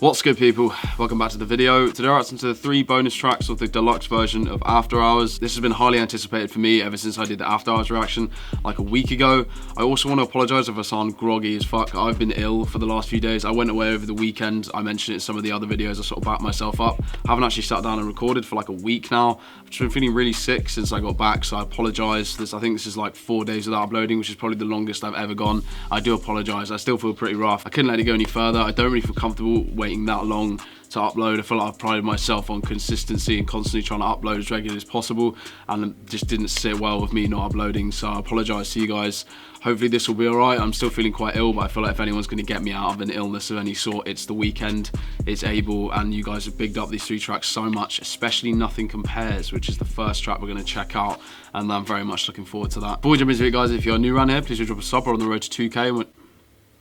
What's good, people? Welcome back to the video. Today I listened to the 3 bonus tracks of the deluxe version of After Hours. This has been highly anticipated for me ever since I did the After Hours reaction like a week ago. I also want to apologise if I sound groggy as fuck. I've been ill for the last few days. I went away over the weekend. I mentioned it in some of the other videos. I sort of backed myself up. I haven't actually sat down and recorded for like a week now. I've just been feeling really sick since I got back, so I apologise. I think this is like 4 days without uploading, which is probably the longest I've ever gone. I do apologise. I still feel pretty rough. I couldn't let it go any further. I don't really feel comfortable waiting that long to upload. I feel like I've prided myself on consistency and constantly trying to upload as regularly as possible, and it just didn't sit well with me not uploading, so I apologise to you guys. Hopefully this will be alright. I'm still feeling quite ill, but I feel like if anyone's going to get me out of an illness of any sort, it's the Weeknd, it's Able, and you guys have bigged up these 3 tracks so much, especially Nothing Compares, which is the first track we're going to check out, and I'm very much looking forward to that. Before we jump into it, guys, if you're new around here, please do drop a sub. We're on the road to 2K.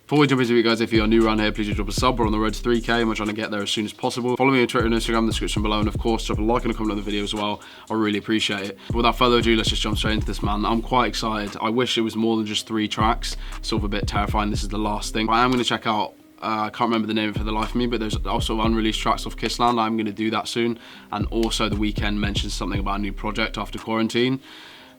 Before we jump into it, guys, if you're new around here, please do drop a sub. We're on the road to 3K and we're trying to get there as soon as possible. Follow me on Twitter and Instagram in the description below, and of course drop a like and a comment on the video as well. I really appreciate it. But without further ado, let's just jump straight into this, man. I'm quite excited. I wish it was more than just 3 tracks. It's sort of a bit terrifying this is the last thing. But I am going to check out, I can't remember the name of it for the life of me, but there's also unreleased tracks off Kissland. I'm going to do that soon. And also the Weeknd mentions something about a new project after quarantine.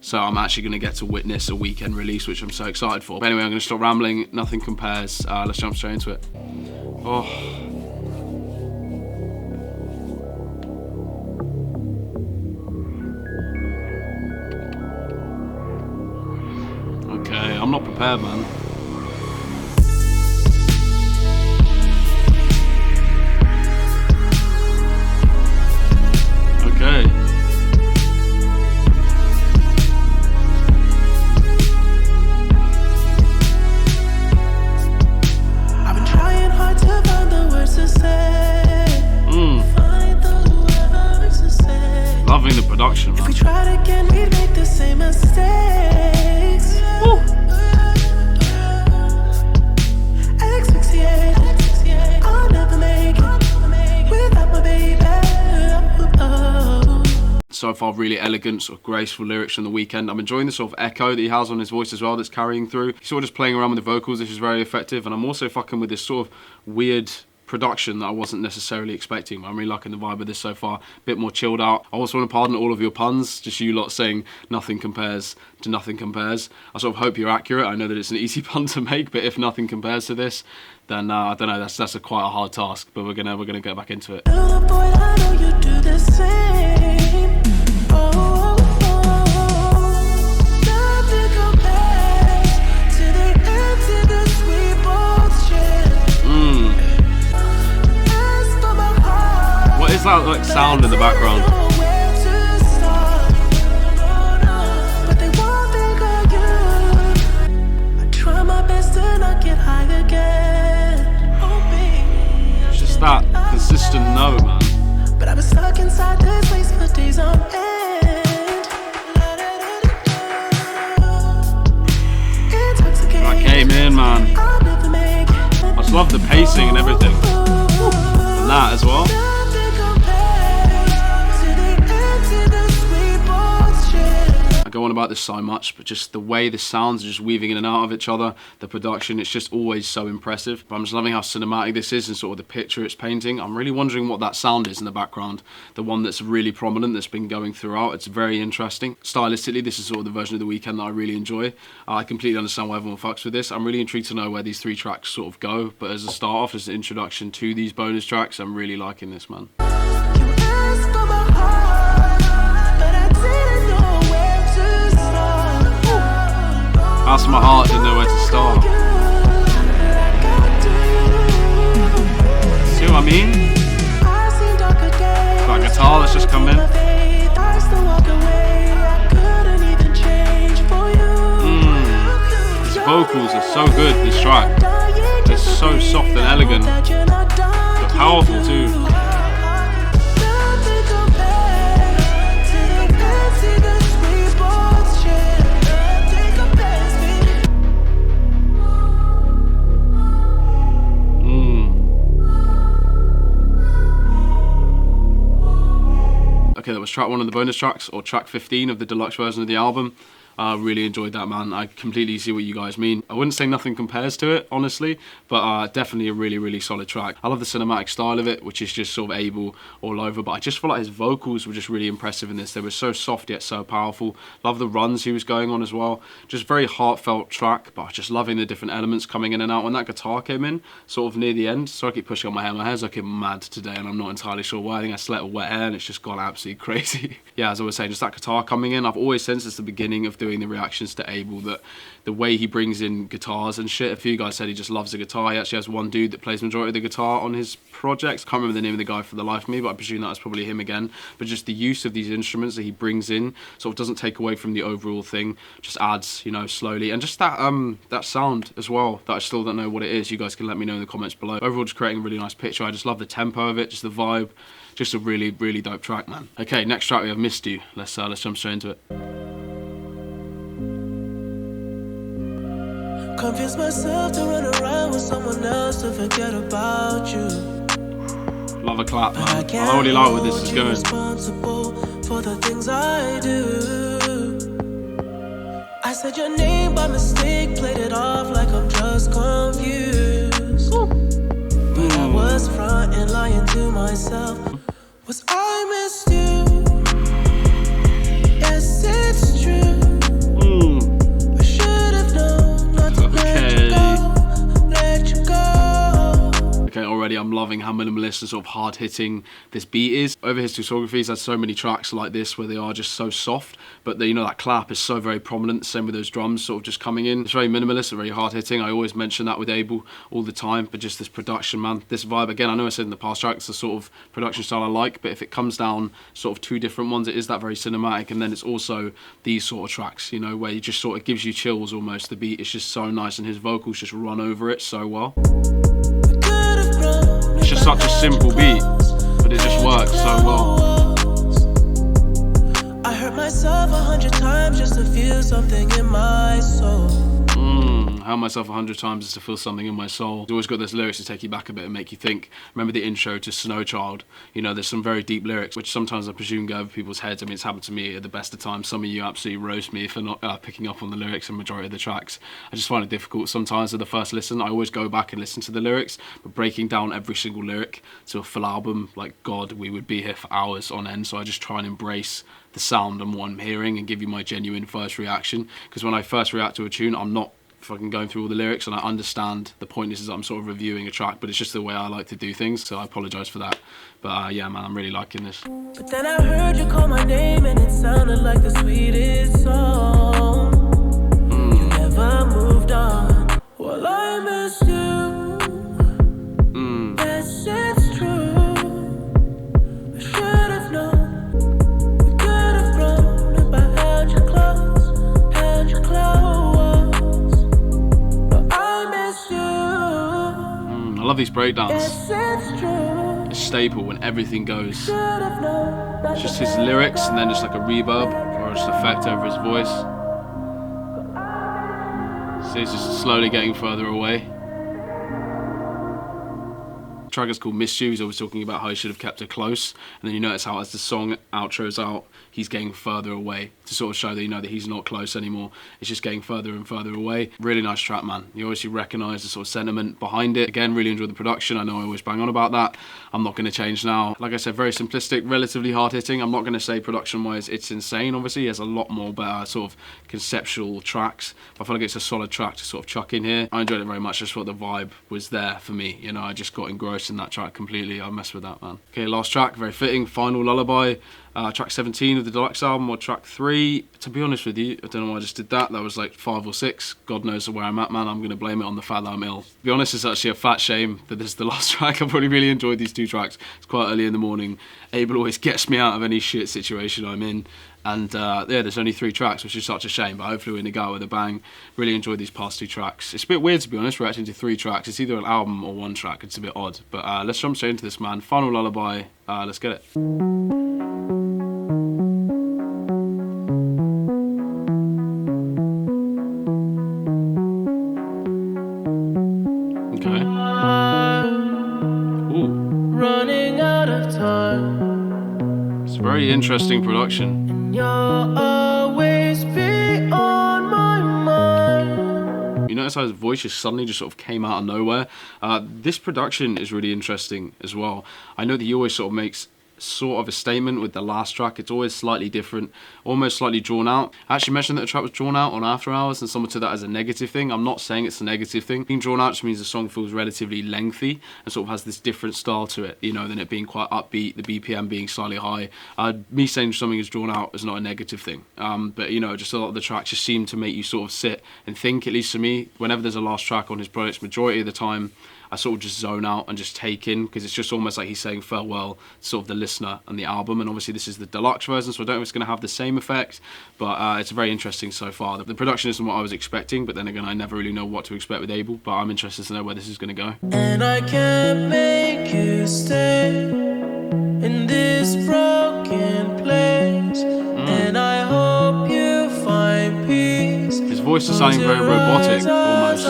So I'm actually going to get to witness a Weeknd release, which I'm so excited for. But anyway, I'm going to stop rambling. Nothing Compares. Let's jump straight into it. Oh. Okay, I'm not prepared, man. Okay. Loving the production, man. If we tried again, we'd make the same mistakes. I'll never make it without my baby. So far, really elegant, sort of graceful lyrics from the Weeknd. I'm enjoying the sort of echo that he has on his voice as well that's carrying through. He's sort of just playing around with the vocals, which is very effective. And I'm also fucking with this sort of weird production that I wasn't necessarily expecting. I'm really liking the vibe of this so far. A bit more chilled out. I also want to pardon all of your puns, just you lot saying Nothing Compares to Nothing Compares. I sort of hope you're accurate. I know that it's an easy pun to make, but if nothing compares to this, then I don't know, that's quite a hard task, but we're gonna get back into it. What is that like sound in the background? It's just that consistent note, man. But I was stuck inside this place for days on end. I came in, man. I just love the pacing and everything. And that as well. Go on about this so much, but just the way the sounds are just weaving in and out of each other, the production, it's just always so impressive. But I'm just loving how cinematic this is and sort of the picture it's painting. I'm really wondering what that sound is in the background, the one that's really prominent, that's been going throughout. It's very interesting. Stylistically, this is sort of the version of the Weeknd that I really enjoy. I completely understand why everyone fucks with this. I'm really intrigued to know where these 3 tracks sort of go, but as a start off, as an introduction to these bonus tracks, I'm really liking this, man. Asked my heart, didn't know where to start. See what I mean? Got a guitar that's just come in. His vocals are so good, this track. It's so soft and elegant, but powerful too. Okay, that was track 1 of the bonus tracks, or track 15 of the deluxe version of the album. Really enjoyed that, man. I completely see what you guys mean. I wouldn't say nothing compares to it, honestly, but definitely a really, really solid track. I love the cinematic style of it, which is just sort of Abel all over, but I just feel like his vocals were just really impressive in this. They were so soft yet so powerful. Love the runs he was going on as well. Just very heartfelt track, but just loving the different elements coming in and out. When that guitar came in, sort of near the end, so I keep pushing on my hair. My hair's looking mad today, and I'm not entirely sure why. I think I slept with wet hair, and it's just gone absolutely crazy. Yeah, as I was saying, just that guitar coming in. I've always sensed since the beginning of doing the reactions to Abel that the way he brings in guitars and shit, a few guys said he just loves the guitar. He actually has one dude that plays majority of the guitar on his projects. Can't remember the name of the guy for the life of me, but I presume that's probably him again. But just the use of these instruments that he brings in sort of doesn't take away from the overall thing, just adds, you know, slowly. And just that that sound as well, that I still don't know what it is. You guys can let me know in the comments below. Overall, just creating a really nice picture. I just love the tempo of it, just the vibe. Just a really, really dope track, man. Okay, next track we have Missed You. Let's jump straight into it. Convince myself to run around with someone else to forget about you. Love a clap, man. I already like where this is going. Responsible for the things I do. I said your name by mistake, played it off like I'm just confused. But I was fronting, lying to myself. Was I missed you? Yes, it's true. I should have known not to let you go. Okay, already I'm loving how minimalist and sort of hard-hitting this beat is. Over his discography, he's had so many tracks like this where they are just so soft, but you know, that clap is so very prominent. Same with those drums sort of just coming in. It's very minimalist and very hard-hitting. I always mention that with Abel all the time, but just this production, man. This vibe, again, I know I said in the past tracks, the sort of production style I like, but if it comes down sort of two different ones, it is that very cinematic, and then it's also these sort of tracks, you know, where you just sort of gives you chills almost. The beat is just so nice, and his vocals just run over it so well. It's just such a simple beat, but it just works so well. I hurt myself 100 times just to feel something in my soul. Hurt myself 100 times just to feel something in my soul. He's always got those lyrics to take you back a bit and make you think. Remember the intro to Snow Child? You know, there's some very deep lyrics, which sometimes I presume go over people's heads. I mean, it's happened to me at the best of times. Some of you absolutely roast me for not picking up on the lyrics in the majority of the tracks. I just find it difficult sometimes at the first listen. I always go back and listen to the lyrics, but breaking down every single lyric to a full album, like, God, we would be here for hours on end. So I just try and embrace the sound and what I'm hearing and give you my genuine first reaction. Because when I first react to a tune, I'm not fucking going through all the lyrics, and I understand the point is I'm sort of reviewing a track, but it's just the way I like to do things, so I apologize for that. But yeah, man, I'm really liking this. But then I heard you call my name and it sounded like the sweetest song. You never moved on. Well, I missed you. Yes, it's true. I should have known. We could have grown if I held you close, held you close. I love these breakdowns. It's staple when everything goes. It's just his lyrics and then just like a reverb or just effect over his voice. See, it's just slowly getting further away. The track is called Miss You. He's always talking about how he should have kept her close, and then you notice how as the song outros out, he's getting further away to sort of show that, you know, that he's not close anymore. It's just getting further and further away. Really nice track, man. You obviously recognise the sort of sentiment behind it. Again, really enjoyed the production. I know I always bang on about that. I'm not going to change now. Like I said, very simplistic, relatively hard-hitting. I'm not going to say production-wise it's insane. Obviously, he has a lot more better sort of conceptual tracks. But I feel like it's a solid track to sort of chuck in here. I enjoyed it very much. Just thought the vibe was there for me. You know, I just got engrossed in that track completely. I messed with that, man. Okay, last track, very fitting. Final Lullaby. Track 17 of the Deluxe album, or track 3. To be honest with you, I don't know why I just did that. That was like 5 or 6. God knows where I'm at, man. I'm going to blame it on the fact that I'm ill. To be honest, it's actually a fat shame that this is the last track. I've probably really enjoyed these 2 tracks. It's quite early in the morning. Abel always gets me out of any shit situation I'm in. And yeah, there's only 3 tracks, which is such a shame, but hopefully we're going to go out with a bang. Really enjoyed these past 2 tracks. It's a bit weird, to be honest, reacting to 3 tracks. It's either an album or 1 track. It's a bit odd. But let's jump straight into this, man. Final Lullaby. Let's get it. Okay. Ooh. Running out of time. It's very interesting production. And you'll always be on. notice how his voice just suddenly just sort of came out of nowhere. This production is really interesting as well. I know that he always sort of makes sort of a statement with the last track. It's always slightly different, almost slightly drawn out. I actually mentioned that the track was drawn out on After Hours, and someone took that as a negative thing. I'm not saying it's a negative thing. Being drawn out just means the song feels relatively lengthy and sort of has this different style to it, you know, than it being quite upbeat, the BPM being slightly high. Me saying something is drawn out is not a negative thing, but you know, just a lot of the tracks just seem to make you sort of sit and think, at least for me. Whenever there's a last track on his projects, majority of the time I sort of just zone out and just take in, because it's just almost like he's saying farewell to sort of the listener and the album. And obviously this is the deluxe version, so I don't know if it's going to have the same effect, but it's very interesting so far. The production isn't what I was expecting, but then again, I never really know what to expect with Abel, but I'm interested to know where this is going to go. And I can't make you stay in this broken place, and I hope you find peace. His voice is sounding very robotic, almost.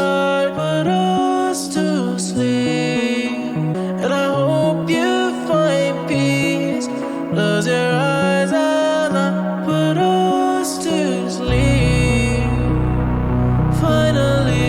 To sleep, and I hope you find peace. Close your eyes and I put us to sleep. Finally,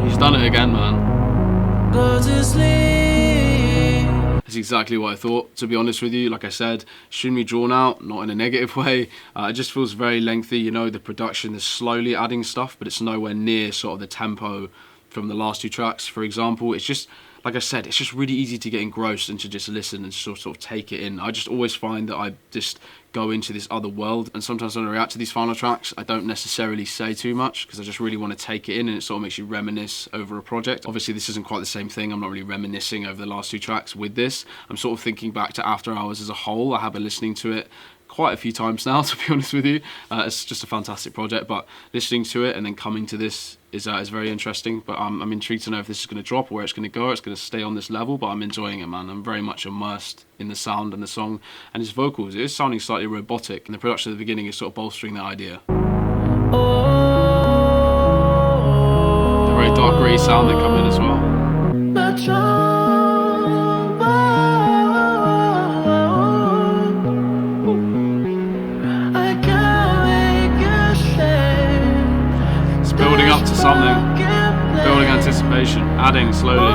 he's done it again, man. Go to sleep. That's exactly what I thought, to be honest with you. Like I said, shouldn't be drawn out, not in a negative way. It just feels very lengthy, you know. The production is slowly adding stuff, but it's nowhere near sort of the tempo from the last two tracks, for example. It's just, like I said, it's just really easy to get engrossed and to just listen and sort of take it in. I just always find that I just go into this other world, and sometimes when I react to these final tracks, I don't necessarily say too much because I just really want to take it in, and it sort of makes you reminisce over a project. Obviously this isn't quite the same thing. I'm not really reminiscing over the last two tracks with this. I'm sort of thinking back to After Hours as a whole. I have been listening to it quite a few times now, to be honest with you. It's just a fantastic project, but listening to it and then coming to this is very interesting. But I'm intrigued to know if this is going to drop or where it's going to go. It's going to stay on this level, but I'm enjoying it, man. I'm very much immersed in the sound and the song and his vocals. It is sounding slightly robotic, and the production at the beginning is sort of bolstering that idea. The very dark grey sound that come in as well. Building up to something, building anticipation, adding slowly.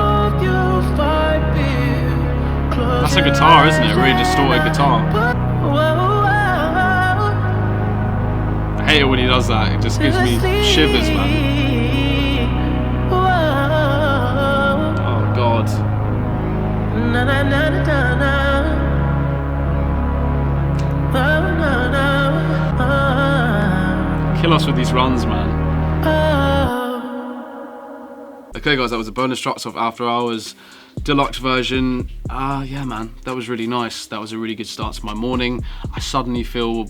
That's a guitar, isn't it? A really distorted guitar. I hate it when he does that. It just gives me shivers, man. Oh God. Kill us with these runs, man. Okay guys, that was a bonus tracks of After Hours deluxe version. Yeah man, that was really nice. That was a really good start to my morning. I suddenly feel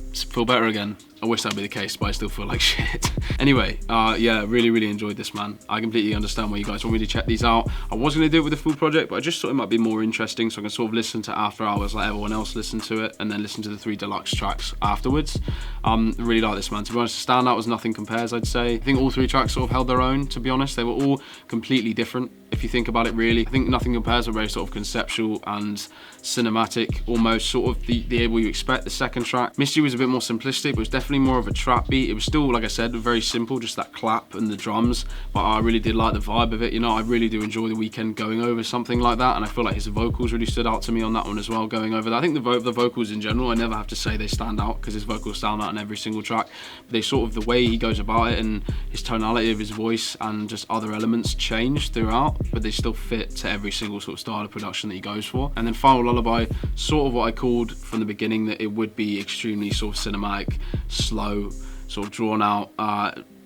better again. I wish that'd be the case, but I still feel like shit. Anyway, yeah, really enjoyed this, man. I completely understand why you guys want me to check these out. I was going to do it with the full project, but I just thought it might be more interesting, so I can sort of listen to After Hours like everyone else listened to it, and then listen to the 3 deluxe tracks afterwards. Really like this, man. To be honest, the standout was Nothing Compares, I'd say. I think all 3 tracks sort of held their own, to be honest. They were all completely different, if you think about it, really. I think Nothing Compares were very sort of conceptual and cinematic, almost sort of the Able You Expect. The second track, Misty, was a bit more simplistic, but it was definitely more of a trap beat. It was still, like I said, very simple, just that clap and the drums, but I really did like the vibe of it. You know, I really do enjoy the Weeknd going over something like that, and I feel like his vocals really stood out to me on that one as well, going over that. I think the vocals in general, I never have to say they stand out, because his vocals stand out on every single track. But they sort of, the way he goes about it and his tonality of his voice and just other elements change throughout, but they still fit to every single sort of style of production that he goes for. And then Final Lullaby, sort of what I called from the beginning, that it would be extremely sort of cinematic, slow, sort of drawn out,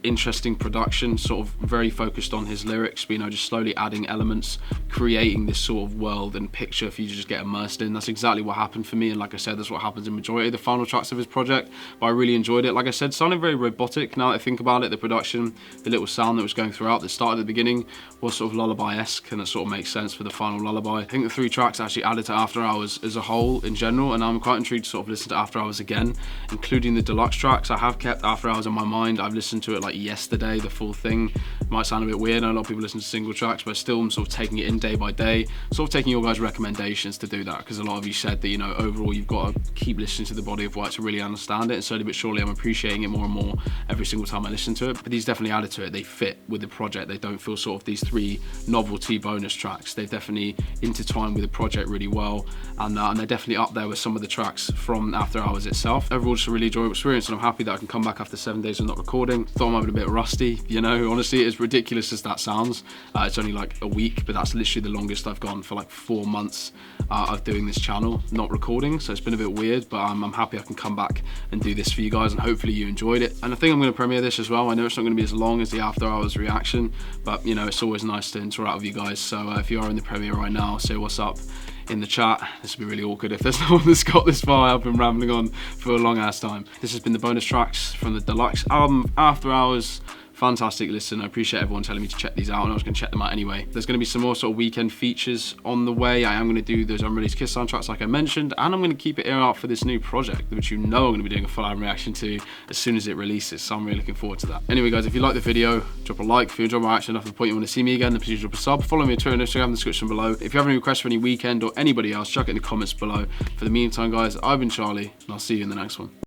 interesting production, sort of very focused on his lyrics, but, you know, just slowly adding elements, creating this sort of world and picture for you to just get immersed in. That's exactly what happened for me, and like I said, that's what happens in majority of the final tracks of his project. But I really enjoyed it. Like I said, sounded very robotic. Now that I think about it, the production, the little sound that was going throughout that started at the beginning was sort of lullaby-esque, and that sort of makes sense for the final lullaby. I think the 3 tracks actually added to After Hours as a whole in general, and I'm quite intrigued to sort of listen to After Hours again, including the deluxe tracks. I have kept After Hours in my mind. I've listened to it like like yesterday, the full thing. It might sound a bit weird. I know a lot of people listen to single tracks, but still I'm sort of taking it in day by day, sort of taking your guys' recommendations to do that, because a lot of you said that, you know, overall you've got to keep listening to the body of work to really understand it, and slowly but surely I'm appreciating it more and more every single time I listen to it. But these definitely added to it. They fit with the project. They don't feel sort of these 3 novelty bonus tracks. They've definitely intertwined with the project really well, and they're definitely up there with some of the tracks from After Hours itself. Overall, just a really enjoyable experience, and I'm happy that I can come back after 7 days of not recording. Thought I might have been a bit rusty, you know, honestly, as ridiculous as that sounds. It's only like a week, but that's literally the longest I've gone for like 4 months of doing this channel, not recording, so it's been a bit weird, but I'm happy I can come back and do this for you guys, and hopefully you enjoyed it. And I think I'm going to premiere this as well. I know it's not going to be as long as the After Hours reaction, but you know, it's always nice to interact with you guys. So if you are in the premiere right now, say what's up in the chat. This would be really awkward if there's no one that's got this far. I've been rambling on for a long ass time. This has been the bonus tracks from the Deluxe album, After Hours. Fantastic listen. I appreciate everyone telling me to check these out, and I was going to check them out anyway. There's going to be some more sort of Weeknd features on the way. I am going to do those unreleased Kiss soundtracks like I mentioned, and I'm going to keep it ear out for this new project, which you know I'm going to be doing a full album reaction to as soon as it releases, so I'm really looking forward to that. Anyway guys, if you like the video, drop a like. If you enjoyed my reaction after the point you want to see me again, then please drop a sub. Follow me on Twitter and Instagram in the description below. If you have any requests for any Weeknd or anybody else, chuck it in the comments below. For the meantime guys, I've been Charlie, and I'll see you in the next one.